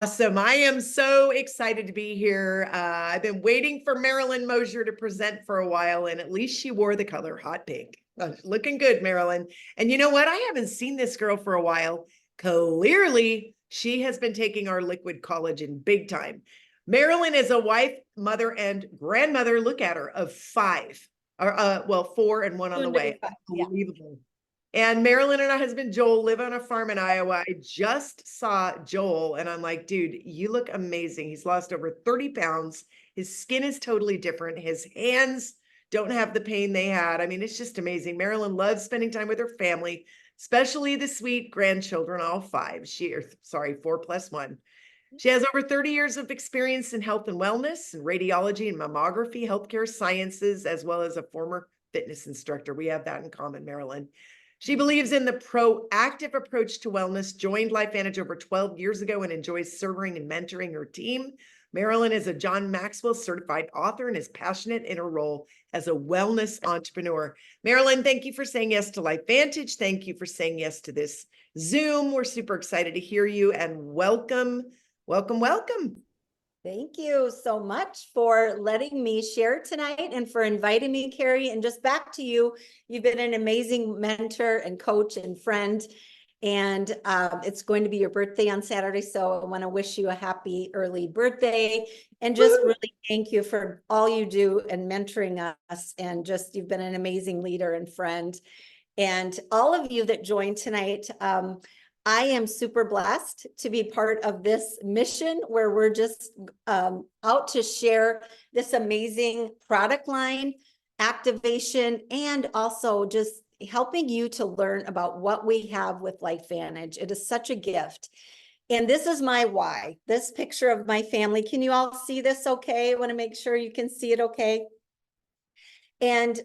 Awesome. I am so excited to be here. I've been waiting for Marilyn Moser to present for a while, and at least she wore the color hot pink. Looking good, Marilyn. And you know what? I haven't seen this girl for a while. Clearly, she has been taking our liquid collagen big time. Marilyn is a wife, mother, and grandmother. Look at her, of five, or well, four and one on the way. Unbelievable. And Marilyn and her husband Joel live on a farm in Iowa. I just saw Joel and I'm like, dude, you look amazing. He's lost over 30 pounds. His skin is totally different. His hands don't have the pain they had. I mean, it's just amazing. Marilyn loves spending time with her family, especially the sweet grandchildren, all five. Four plus one. She has over 30 years of experience in health and wellness and radiology and mammography, healthcare sciences, as well as a former fitness instructor. We have that in common, Marilyn. She believes in the proactive approach to wellness, joined LifeVantage over 12 years ago and enjoys serving and mentoring her team. Marilyn is a John Maxwell certified author and is passionate in her role as a wellness entrepreneur. Marilyn, thank you for saying yes to LifeVantage. Thank you for saying yes to this Zoom. We're super excited to hear you and welcome. Thank you so much for letting me share tonight and for inviting me, Carrie. And just back to you, you've been an amazing mentor and coach and friend. And it's going to be your birthday on Saturday. So I want to wish you a happy early birthday and just really thank you for all you do and mentoring us. And just, you've been an amazing leader and friend. And all of you that joined tonight, I am super blessed to be part of this mission where we're just out to share this amazing product line, activation, and also just helping you to learn about what we have with LifeVantage. It is such a gift. And this is my why, this picture of my family. Can you all see this okay? I want to make sure you can see it okay. And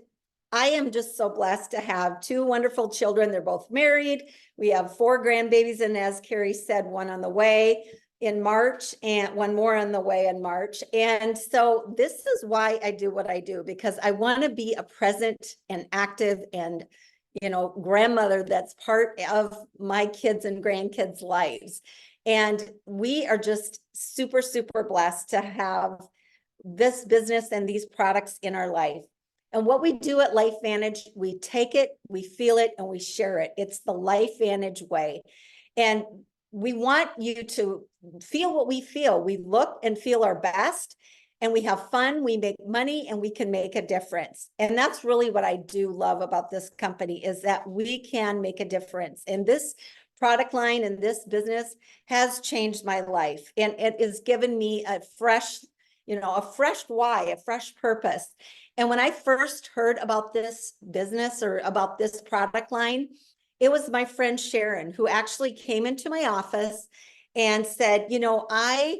I am just so blessed to have two wonderful children. They're both married. We have 4 grandbabies, and as Carrie said, one on the way in March and one more on the way in March. And so this is why I do what I do, because I want to be a present and active and, grandmother that's part of my kids' and grandkids' lives. And we are just super, super blessed to have this business and these products in our life. And what we do at LifeVantage, we take it, we feel it, and we share it. It's the LifeVantage way. And we want you to feel what we feel. We look and feel our best, and we have fun, we make money, and we can make a difference. And that's really what I do love about this company, is that we can make a difference. And this product line and this business has changed my life. And it has given me a fresh why, a fresh purpose. And when I first heard about this business or about this product line, it was my friend Sharon who actually came into my office and said, I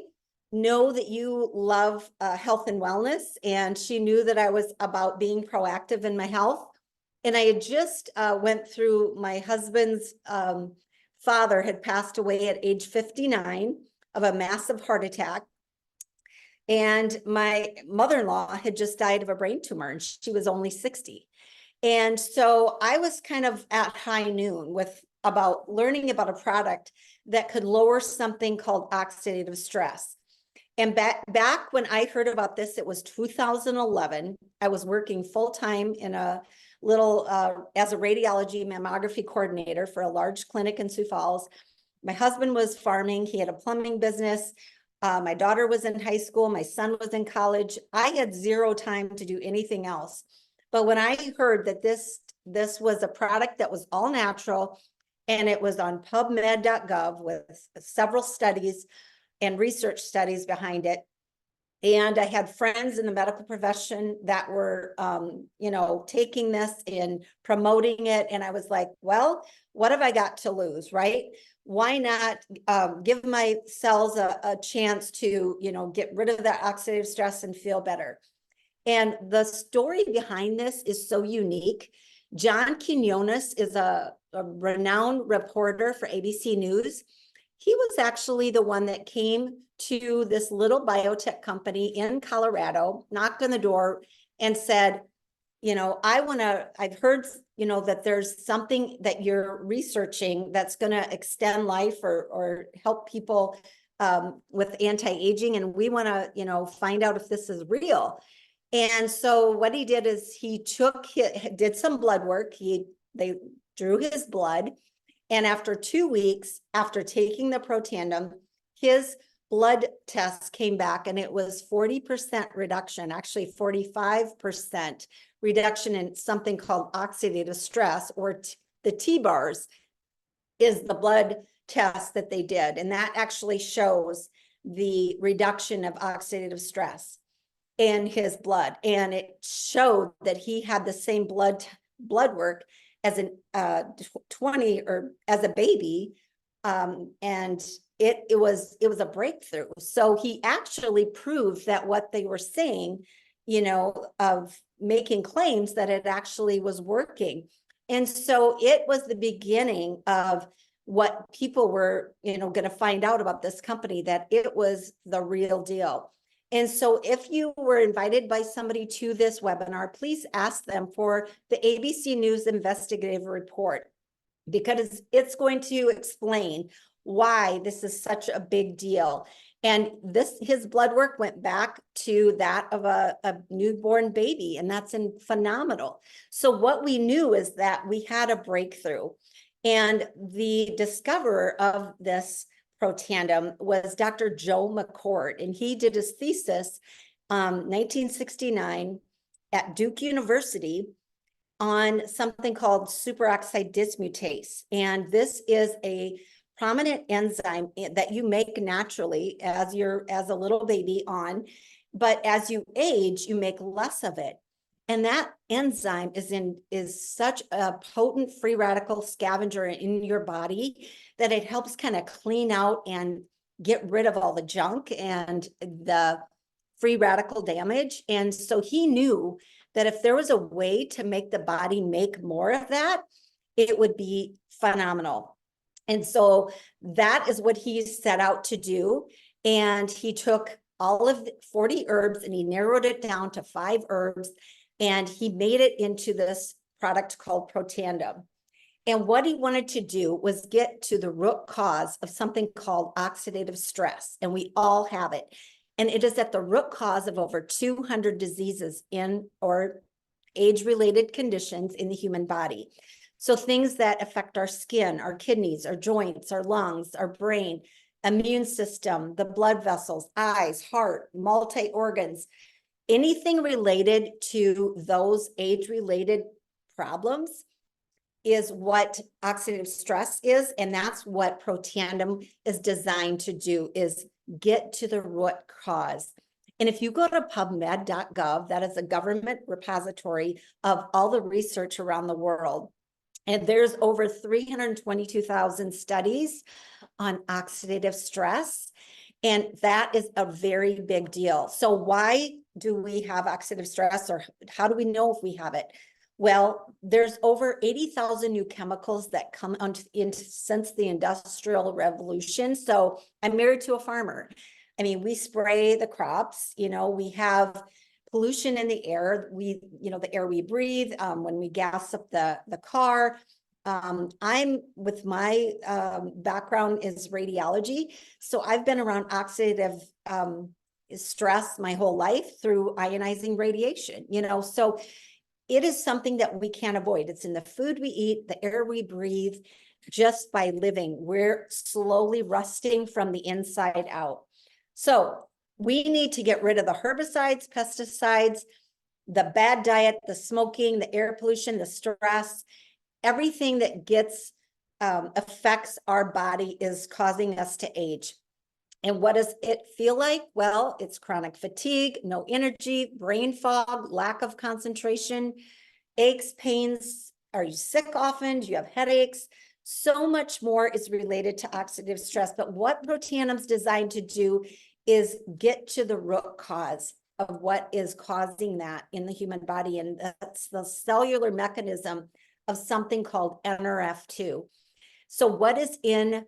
know that you love health and wellness. And she knew that I was about being proactive in my health. And I had just went through, my husband's father had passed away at age 59 of a massive heart attack. And my mother-in-law had just died of a brain tumor, and she was only 60. And so I was kind of at high noon about learning about a product that could lower something called oxidative stress. And back when I heard about this, it was 2011. I was working full-time in a little, as a radiology mammography coordinator for a large clinic in Sioux Falls. My husband was farming. He had a plumbing business. My daughter was in high school. My son was in college. I had zero time to do anything else. But when I heard that this was a product that was all natural, and it was on PubMed.gov with several studies and research studies behind it, and I had friends in the medical profession that were, taking this and promoting it. And I was like, well, what have I got to lose, right? Why not give my cells a chance to, get rid of that oxidative stress and feel better? And the story behind this is so unique. John Quinones is a renowned reporter for ABC News. He was actually the one that came to this little biotech company in Colorado, knocked on the door and said, I've heard, that there's something that you're researching that's going to extend life or help people with anti-aging, and we want to, find out if this is real. And so what he did is he did some blood work. They drew his blood, and after 2 weeks, after taking the Protandim, his blood tests came back and it was 40% reduction, actually 45% reduction in something called oxidative stress, or the T-bars is the blood test that they did. And that actually shows the reduction of oxidative stress in his blood. And it showed that he had the same blood work as an 20 or as a baby. And it was a breakthrough. So he actually proved that what they were saying, of making claims, that it actually was working. And so it was the beginning of what people were, going to find out about this company, that it was the real deal. And so if you were invited by somebody to this webinar, please ask them for the ABC News investigative report, because it's going to explain why this is such a big deal. And his blood work went back to that of a newborn baby, and that's phenomenal. So what we knew is that we had a breakthrough, and the discoverer of this Protandim was Dr. Joe McCord, and he did his thesis 1969 at Duke University on something called superoxide dismutase. And this is a prominent enzyme that you make naturally as a little baby but as you age, you make less of it. And that enzyme is such a potent free radical scavenger in your body that it helps kind of clean out and get rid of all the junk and the free radical damage. And so he knew that if there was a way to make the body make more of that, it would be phenomenal. And so that is what he set out to do. And he took all of the 40 herbs and he narrowed it down to 5 herbs, and he made it into this product called Protandim. And what he wanted to do was get to the root cause of something called oxidative stress. And we all have it. And it is at the root cause of over 200 diseases or age-related conditions in the human body. So things that affect our skin, our kidneys, our joints, our lungs, our brain, immune system, the blood vessels, eyes, heart, multi-organs, anything related to those age-related problems is what oxidative stress is. And that's what Protandim is designed to do, is get to the root cause. And if you go to PubMed.gov, that is a government repository of all the research around the world. And there's over 322,000 studies on oxidative stress. And that is a very big deal. So why do we have oxidative stress, or how do we know if we have it? Well, there's over 80,000 new chemicals that come since the Industrial Revolution. So I'm married to a farmer. I mean, we spray the crops, we have pollution in the air, the air we breathe, when we gas up the car. I'm with my background is radiology. So I've been around oxidative stress my whole life through ionizing radiation, so it is something that we can't avoid. It's in the food we eat, the air we breathe, just by living. We're slowly rusting from the inside out. So we need to get rid of the herbicides, pesticides, the bad diet, the smoking, the air pollution, the stress, everything that affects our body is causing us to age. And what does it feel like? Well, it's chronic fatigue, no energy, brain fog, lack of concentration, aches, pains. Are you sick often? Do you have headaches? So much more is related to oxidative stress. But what Protandim's designed to do is get to the root cause of what is causing that in the human body. And that's the cellular mechanism of something called NRF2. So what is in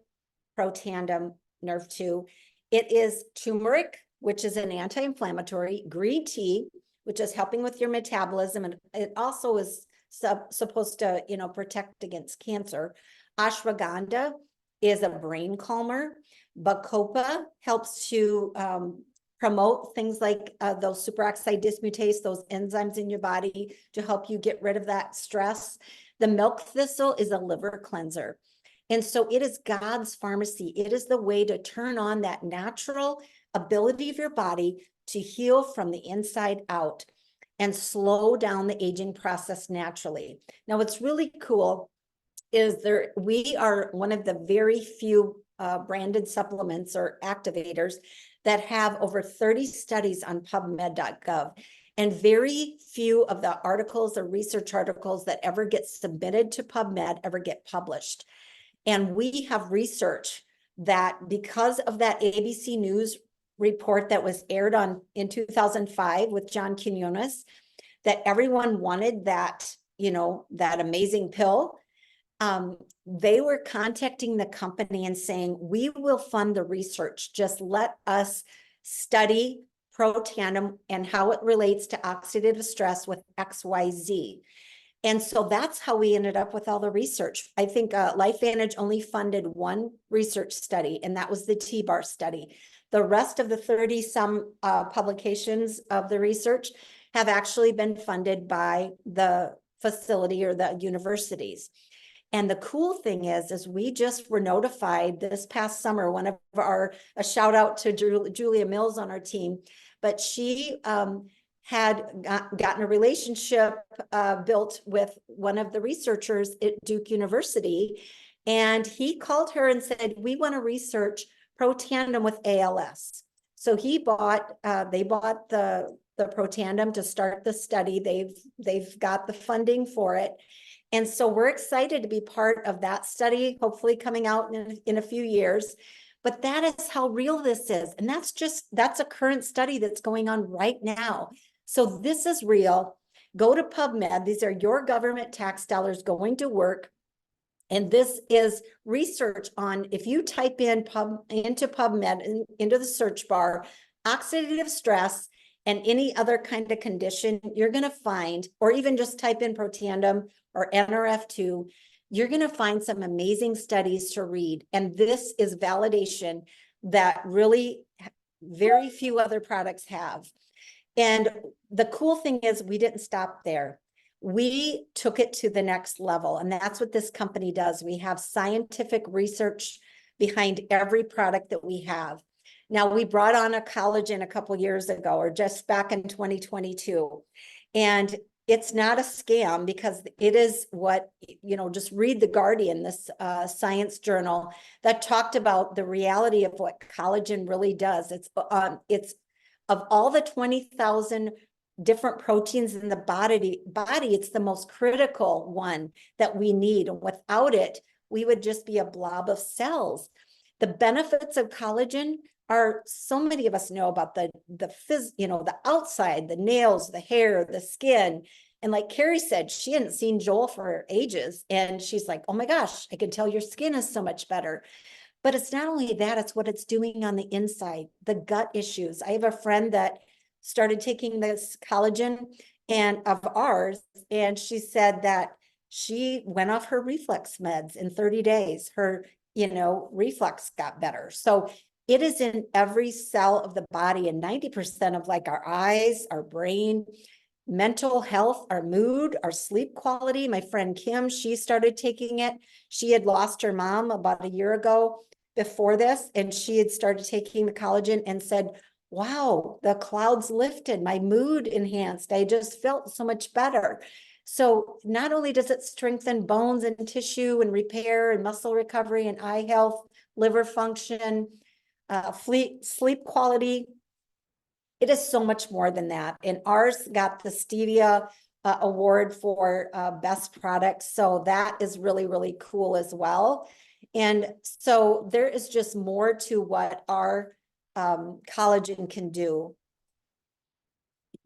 Protandim NRF2? It is turmeric, which is an anti-inflammatory, green tea, which is helping with your metabolism. And it also is supposed to, protect against cancer. Ashwagandha is a brain calmer. Bacopa helps to promote things like those superoxide dismutase, those enzymes in your body to help you get rid of that stress. The milk thistle is a liver cleanser. And so it is God's pharmacy. It is the way to turn on that natural ability of your body to heal from the inside out and slow down the aging process naturally. Now, what's really cool is we are one of the very few branded supplements or activators that have over 30 studies on PubMed.gov. And very few of the articles or research articles that ever get submitted to PubMed ever get published. And we have research that because of that ABC News report that was aired in 2005 with John Quinones, that everyone wanted that, that amazing pill. They were contacting the company and saying, we will fund the research. Just let us study Protandim and how it relates to oxidative stress with XYZ. And so that's how we ended up with all the research. I think LifeVantage only funded one research study, and that was the T-bar study. The rest of the 30 some publications of the research have actually been funded by the facility or the universities. And the cool thing is we just were notified this past summer, a shout out to Julia Mills on our team, but she had gotten a relationship built with one of the researchers at Duke University. And he called her and said, we want to research Protandim with ALS. So they bought the Protandim to start the study. They've got the funding for it. And so we're excited to be part of that study, hopefully coming out in a few years. But that is how real this is. And that's a current study that's going on right now. So this is real. Go to PubMed. These are your government tax dollars going to work. And this is research on, if you type into PubMed, into the search bar, oxidative stress and any other kind of condition, you're going to find, or even just type in Protandim or NRF2, you're going to find some amazing studies to read. And this is validation that really very few other products have. And the cool thing is we didn't stop there. We took it to the next level. And that's what this company does. We have scientific research behind every product that we have. Now, we brought on a collagen a couple years ago, or just back in 2022. And it's not a scam because it is what, just read The Guardian, this science journal that talked about the reality of what collagen really does. It's of all the 20,000 different proteins in the body, it's the most critical one that we need. And without it, we would just be a blob of cells. The benefits of collagen are, so many of us know about the outside, the nails, the hair, the skin. And like Carrie said, she hadn't seen Joel for ages. And she's like, oh my gosh, I can tell your skin is so much better. But it's not only that, it's what it's doing on the inside, the gut issues. I have a friend that started taking this collagen of ours, and she said that she went off her reflux meds in 30 days. Her, reflux got better. So it is in every cell of the body, and 90% of like our eyes, our brain, mental health, our mood, our sleep quality. My friend Kim, she started taking it. She had lost her mom about a year ago before this, and she had started taking the collagen and said, wow, the clouds lifted, my mood enhanced. I just felt so much better. So not only does it strengthen bones and tissue and repair and muscle recovery and eye health, liver function, sleep quality, it is so much more than that. And ours got the Stevia award for best product. So that is really, really cool as well. And so there is just more to what our collagen can do.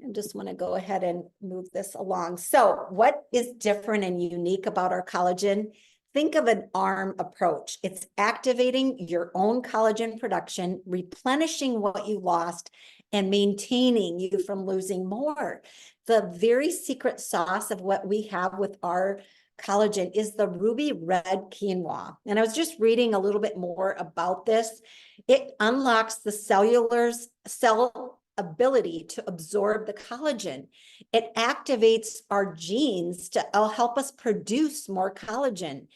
I just want to go ahead and move this along. So what is different and unique about our collagen? Think of an ARM approach. It's activating your own collagen production, replenishing what you lost, and maintaining you from losing more. The very secret sauce of what we have with our collagen is the ruby red quinoa. And I was just reading a little bit more about this. It unlocks the cell ability to absorb the collagen. It activates our genes to help us produce more collagen.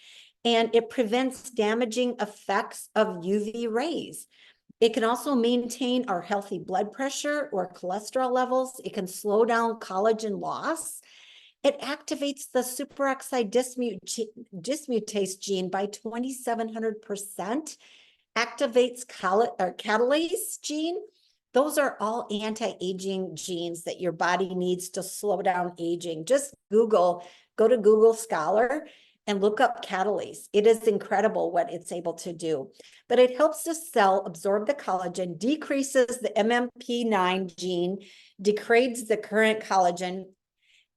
And it prevents damaging effects of UV rays. It can also maintain our healthy blood pressure or cholesterol levels. It can slow down collagen loss. It activates the superoxide dismutase gene by 2,700%, activates catalase gene. Those are all anti-aging genes that your body needs to slow down aging. Just go to Google Scholar and look up catalase. It is incredible what it's able to do. But it helps the cell absorb the collagen, decreases the MMP9 gene, degrades the current collagen,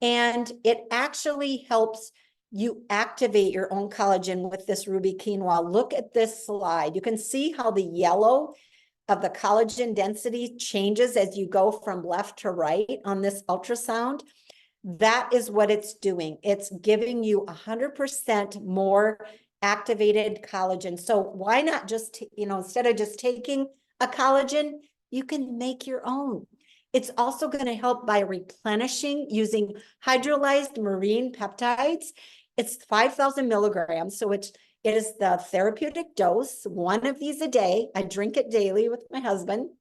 and it actually helps you activate your own collagen with this ruby quinoa. Look at this slide. You can see how the yellow of the collagen density changes as you go from left to right on this ultrasound. That is what it's doing. It's giving you 100% more activated collagen. So why not just, instead of just taking a collagen, you can make your own. It's also going to help by replenishing using hydrolyzed marine peptides. It's 5,000 milligrams. So it is the therapeutic dose, one of these a day. I drink it daily with my husband.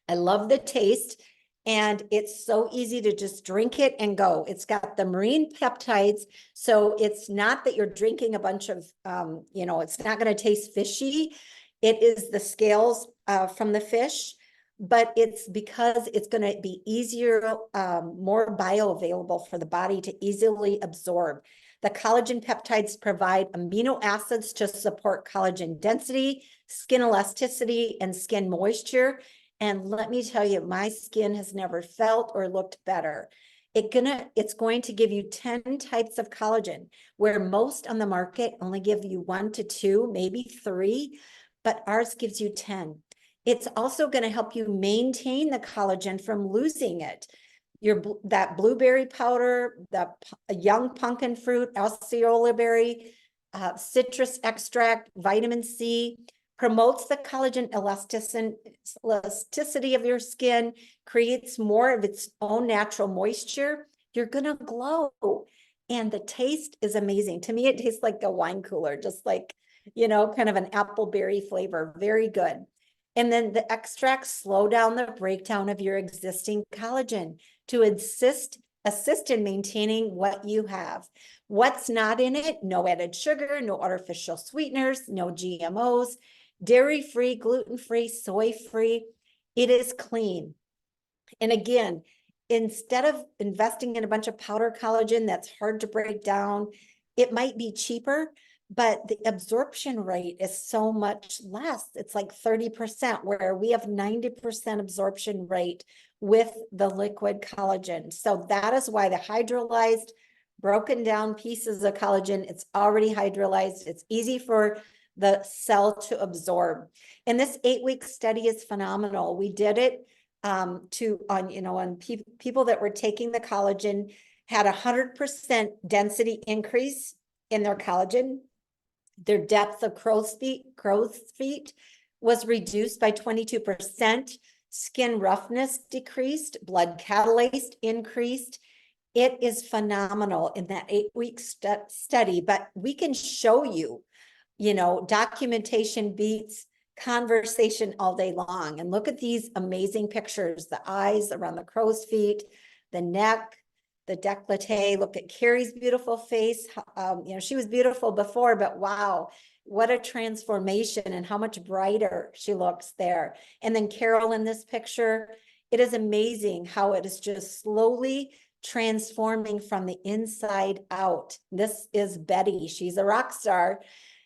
I love the taste. And it's so easy to just drink it and go. It's got the marine peptides. So it's not that you're drinking a bunch of, it's not going to taste fishy. It is the scales from the fish, but it's because it's going to be easier, more bioavailable for the body to easily absorb. The collagen peptides provide amino acids to support collagen density, skin elasticity, and skin moisture. And let me tell you, my skin has never felt or looked better. It's going to give you 10 types of collagen, where most on the market only give you 1 to 2, maybe 3, but ours gives you 10. It's also going to help you maintain the collagen from losing it. That blueberry powder, the young pumpkin fruit, osceola berry, citrus extract, vitamin C, promotes the collagen elasticity of your skin, creates more of its own natural moisture. You're gonna glow. And the taste is amazing. To me, it tastes like a wine cooler, just like, kind of an apple berry flavor, very good. And then the extracts slow down the breakdown of your existing collagen to assist in maintaining what you have. What's not in it? No added sugar, no artificial sweeteners, no GMOs, dairy-free, gluten-free, soy-free. It is clean. And again, instead of investing in a bunch of powder collagen that's hard to break down, it might be cheaper, but the absorption rate is so much less. It's like 30%, where we have 90% absorption rate with the liquid collagen. So that is why the hydrolyzed, broken down pieces of collagen, it's already hydrolyzed. It's easy for the cell to absorb. And this 8-week study is phenomenal. We did it on people that were taking the collagen, had 100% density increase in their collagen. Their depth of crow's feet was reduced by 22%. Skin roughness decreased, blood catalase increased. It is phenomenal in that 8-week study, but we can show you, documentation beats conversation all day long. And look at these amazing pictures, the eyes around the crow's feet, the neck, the décolleté. Look at Carrie's beautiful face. She was beautiful before, but wow, what a transformation and how much brighter she looks there. And then Carol in this picture, it is amazing how it is just slowly transforming from the inside out. This is Betty. She's a rock star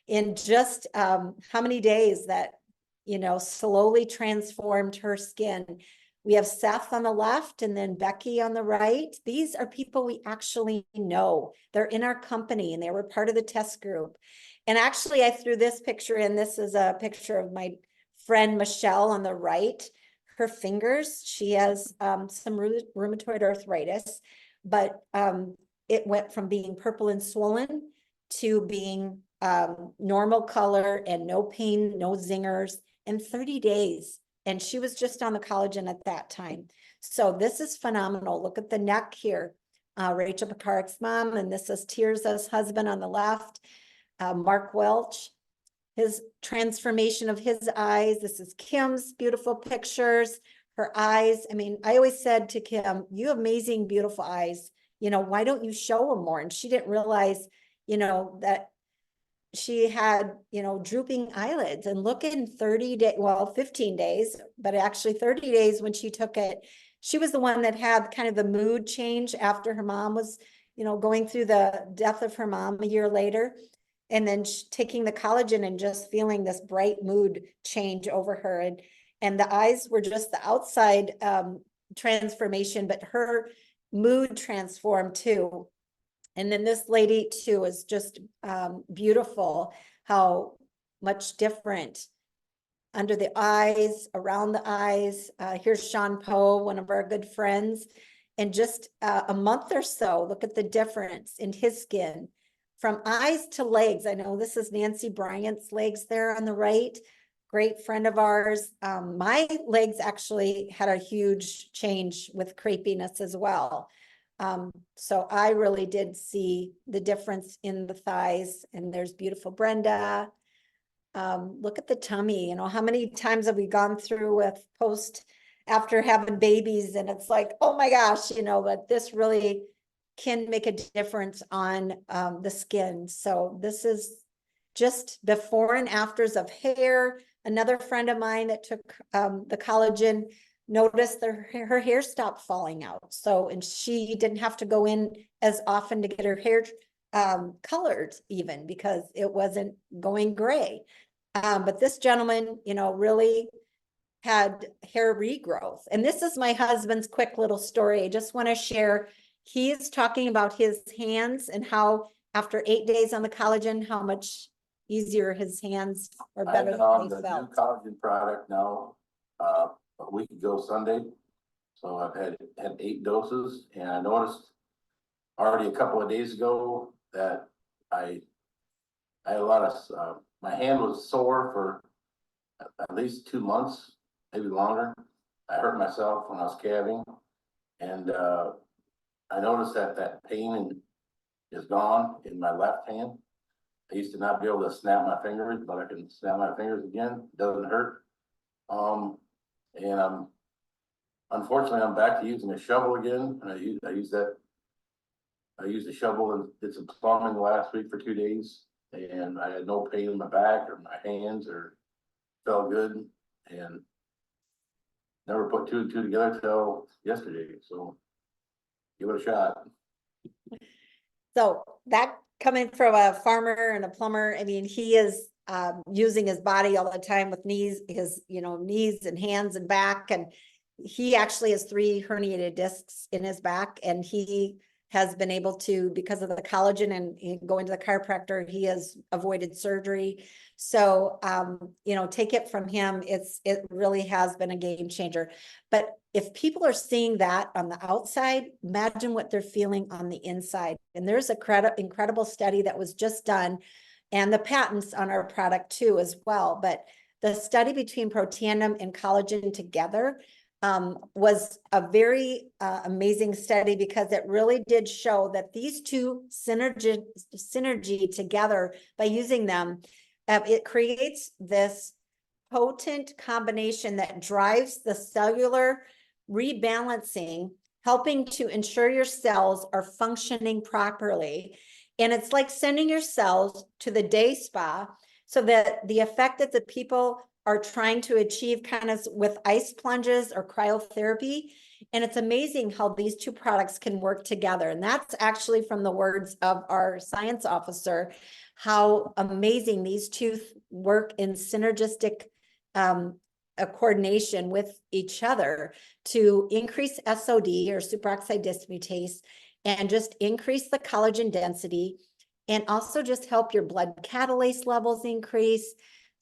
in just how many days that, slowly transformed her skin. We have Seth on the left and then Becky on the right. These are people we actually know. They're in our company and they were part of the test group. And actually, I threw this picture in. This is a picture of my friend Michelle on the right. Her fingers, she has some rheumatoid arthritis, but it went from being purple and swollen to being normal color and no pain, no zingers in 30 days. And she was just on the collagen at that time. So this is phenomenal. Look at the neck here. Rachel Picard's mom, and this is Tirza's husband on the left. Mark Welch, his transformation of his eyes. This is Kim's beautiful pictures, her eyes. I mean, I always said to Kim, you have amazing, beautiful eyes. You know, why don't you show them more? And she didn't realize, you know, that she had, you know, drooping eyelids. And look, in 30 days, well, 15 days, but actually 30 days when she took it, she was the one that had kind of the mood change after her mom was, you know, going through the death of her mom a year later. And then taking the collagen and just feeling this bright mood change over her. And the eyes were just the outside transformation, but her mood transformed too. And then this lady too is just beautiful, how much different under the eyes, around the eyes. Here's Sean Poe, one of our good friends. And just a month or so, look at the difference in his skin from eyes to legs. I know this is Nancy Bryant's legs there on the right. Great friend of ours. My legs actually had a huge change with crepiness as well. So I really did see the difference in the thighs. And there's beautiful Brenda. Look at the tummy. You know, how many times have we gone through with post after having babies, and it's like, oh my gosh, you know, but this really can make a difference on the skin. So this is just before and afters of hair. Another friend of mine that took the collagen noticed that her hair stopped falling out. So, and she didn't have to go in as often to get her hair colored even, because it wasn't going gray. But this gentleman, you know, really had hair regrowth. And this is my husband's quick little story. I just want to share. He's talking about his hands and how after 8 days on the collagen, how much easier his hands are, better I've been on they the felt. new collagen product now a week ago Sunday. So I've had 8 doses, and I noticed already a couple of days ago that I had a lot of my hand was sore for at least 2 months, maybe longer. I hurt myself when I was calving, and I noticed that pain is gone in my left hand. I used to not be able to snap my fingers, but I can snap my fingers again. It doesn't hurt. And unfortunately, I'm back to using a shovel again. And I used a shovel and did some plumbing last week for 2 days, and I had no pain in my back or my hands, or felt good, and never put 2 and 2 together till yesterday. So give it a shot. So that coming from a farmer and a plumber, I mean, he is using his body all the time with knees, his, you know, knees and hands and back. And he actually has 3 herniated discs in his back, and he has been able to, because of the collagen and going to the chiropractor, he has avoided surgery. So, you know, take it from him. It really has been a game changer. But if people are seeing that on the outside, imagine what they're feeling on the inside. And there's a incredible study that was just done, and the patents on our product too as well. But the study between Protandim and collagen together was a very amazing study, because it really did show that these two synergy together by using them, it creates this potent combination that drives the cellular rebalancing, helping to ensure your cells are functioning properly. And it's like sending your cells to the day spa, so that the effect that the people are trying to achieve kind of with ice plunges or cryotherapy. And it's amazing how these 2 products can work together. And that's actually from the words of our science officer, how amazing these 2 work in synergistic coordination with each other to increase SOD, or superoxide dismutase, and just increase the collagen density, and also just help your blood catalase levels increase.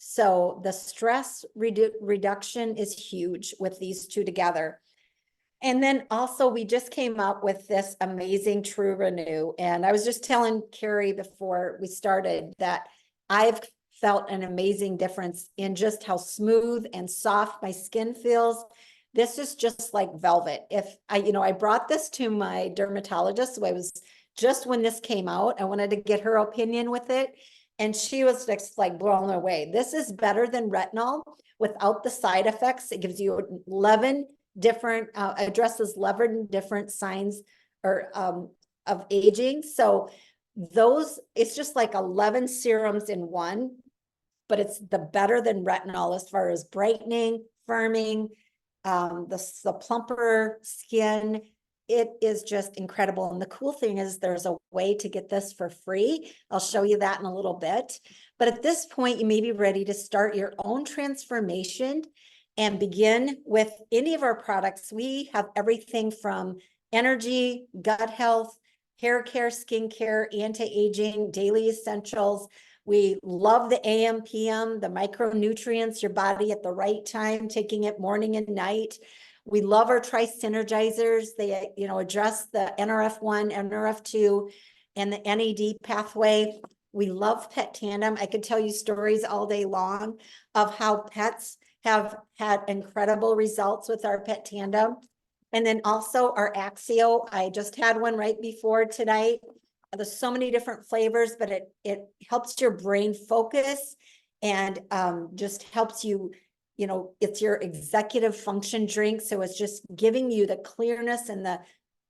So the stress reduction is huge with these 2 together. And then also we just came up with this amazing True Renew. And I was just telling Carrie before we started that I've felt an amazing difference in just how smooth and soft my skin feels. This is just like velvet. If I brought this to my dermatologist, so I was just when this came out, I wanted to get her opinion with it. And she was just like blown away. This is better than retinol without the side effects. It gives you 11 different, addresses 11 different signs or of aging. So it's just like 11 serums in one, but it's the better than retinol as far as brightening, firming, the plumper skin. It is just incredible. And the cool thing is there's a way to get this for free. I'll show you that in a little bit. But at this point, you may be ready to start your own transformation and begin with any of our products. We have everything from energy, gut health, hair care, skin care, anti-aging, daily essentials. We love the AM, PM, the micronutrients, your body at the right time, taking it morning and night. We love our tri-synergizers. They, address the NRF1, NRF2, and the NAD pathway. We love Pet Tandem. I could tell you stories all day long of how pets have had incredible results with our Pet Tandem. And then also our Axio. I just had one right before tonight. There's so many different flavors, but it helps your brain focus and just helps you, it's your executive function drink. So it's just giving you the clearness and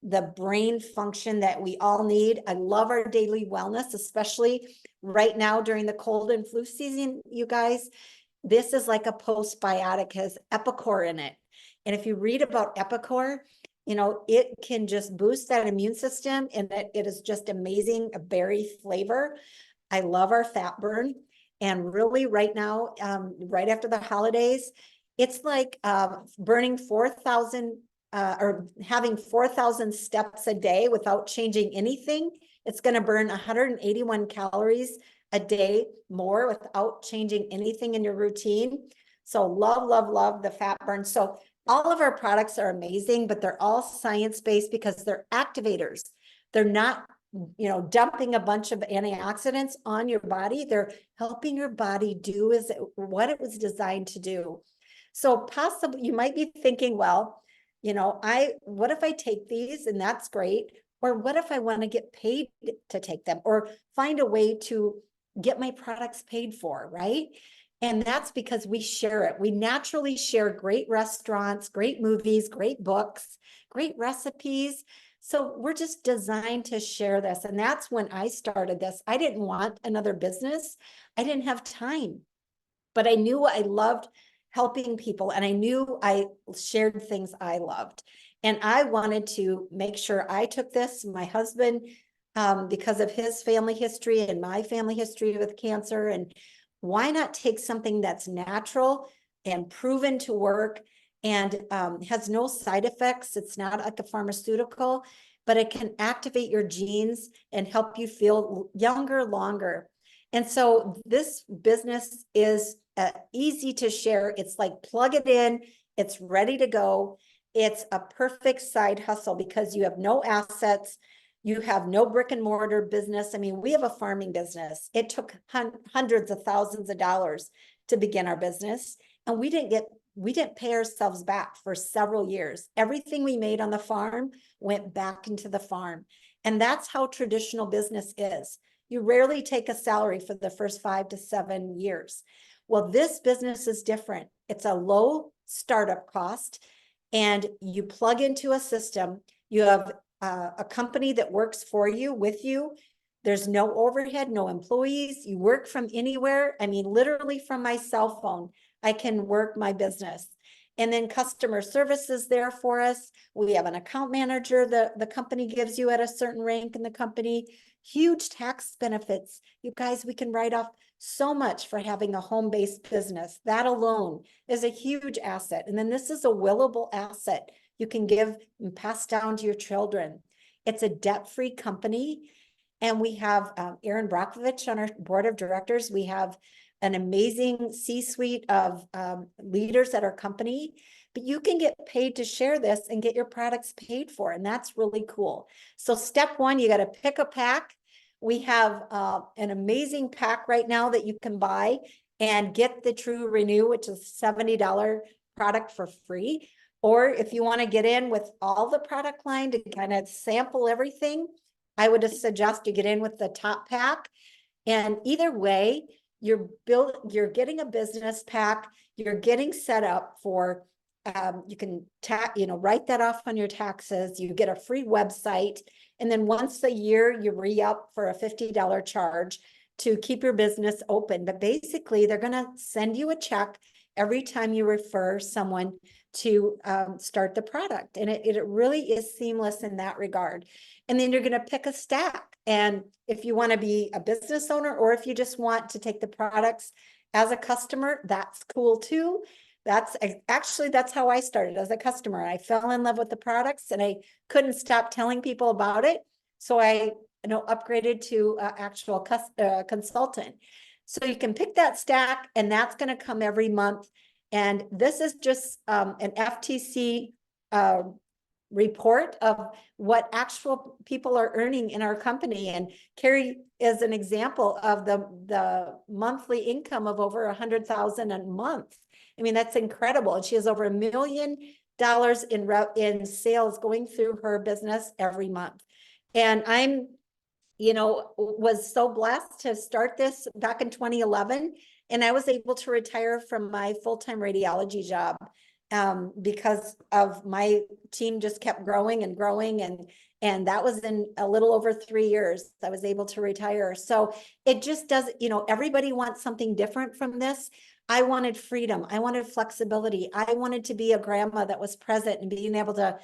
the brain function that we all need. I love our daily wellness, especially right now during the cold and flu season, you guys. This is like a postbiotic, has Epicor in it. And if you read about Epicor, it can just boost that immune system, and it is just amazing, a berry flavor. I love our fat burn. And really right now, right after the holidays, it's like burning 4,000 or having 4,000 steps a day without changing anything. It's going to burn 181 calories a day more without changing anything in your routine. So love, love, love the fat burn. So all of our products are amazing, but they're all science-based because they're activators. They're not, dumping a bunch of antioxidants on your body. They're helping your body do what it was designed to do. So possibly you might be thinking, well, what if I take these and that's great? Or what if I want to get paid to take them or find a way to get my products paid for, right? And that's because we share it. We naturally share great restaurants, great movies, great books, great recipes. So we're just designed to share this. And that's when I started this. I didn't want another business. I didn't have time, but I knew I loved helping people. And I knew I shared things I loved. And I wanted to make sure I took this, my husband, because of his family history and my family history with cancer. And why not take something that's natural and proven to work and has no side effects? It's not like a pharmaceutical, but it can activate your genes and help you feel younger longer. And so this business is easy to share. It's like plug it in, it's ready to go. It's a perfect side hustle because you have no assets. You have no brick and mortar business. I mean, we have a farming business. It took hundreds of thousands of dollars to begin our business. And we didn't pay ourselves back for several years. Everything we made on the farm went back into the farm. And that's how traditional business is. You rarely take a salary for the first 5 to 7 years. Well, this business is different. It's a low startup cost and you plug into a system. You have a company that works for you, with you. There's no overhead, no employees. You work from anywhere. I mean, literally from my cell phone, I can work my business. And then customer service is there for us. We have an account manager that the company gives you at a certain rank in the company. Huge tax benefits. You guys, we can write off so much for having a home-based business. That alone is a huge asset. And then this is a willable asset you can give and pass down to your children. It's a debt-free company. And we have Aaron Brockovich on our board of directors. We have an amazing C-suite of leaders at our company but you can get paid to share this and get your products paid for. And that's really cool. So step one, you got to pick a pack. We have an amazing pack right now that you can buy and get the True Renew, which is $70 product for free. Or if you want to get in with all the product line to kind of sample everything, I would suggest you get in with the top pack. And either way, you're getting a business pack, you're getting set up for, you can write that off on your taxes, you get a free website. And then once a year, you re-up for a $50 charge to keep your business open. But basically, they're going to send you a check every time you refer someone to start the product. And it really is seamless in that regard. And then you're going to pick a stack. And if you want to be a business owner, or if you just want to take the products as a customer, that's cool too. That's how I started as a customer. I fell in love with the products and I couldn't stop telling people about it. So I upgraded to actual consultant. So you can pick that stack, and that's going to come every month. And this is just an FTC report of what actual people are earning in our company. And Carrie is an example of the monthly income of over $100,000 a month. I mean, that's incredible. And she has over $1 million in sales going through her business every month. And I'm, was so blessed to start this back in 2011. And I was able to retire from my full-time radiology job because of my team just kept growing and growing. And that was in a little over 3 years, I was able to retire. So it just does, everybody wants something different from this. I wanted freedom. I wanted flexibility. I wanted to be a grandma that was present and being able to,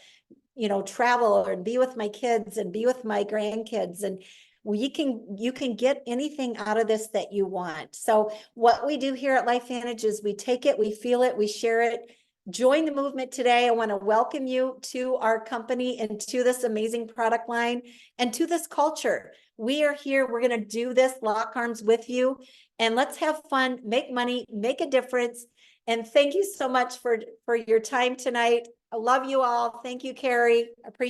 travel and be with my kids and be with my grandkids. And you can get anything out of this that you want. So what we do here at LifeVantage is we take it, we feel it, we share it. Join the movement today. I want to welcome you to our company and to this amazing product line and to this culture. We are here. We're going to do this, lock arms with you, and let's have fun, make money, make a difference. And thank you so much for your time tonight. I love you all. Thank you, Carrie. Appreciate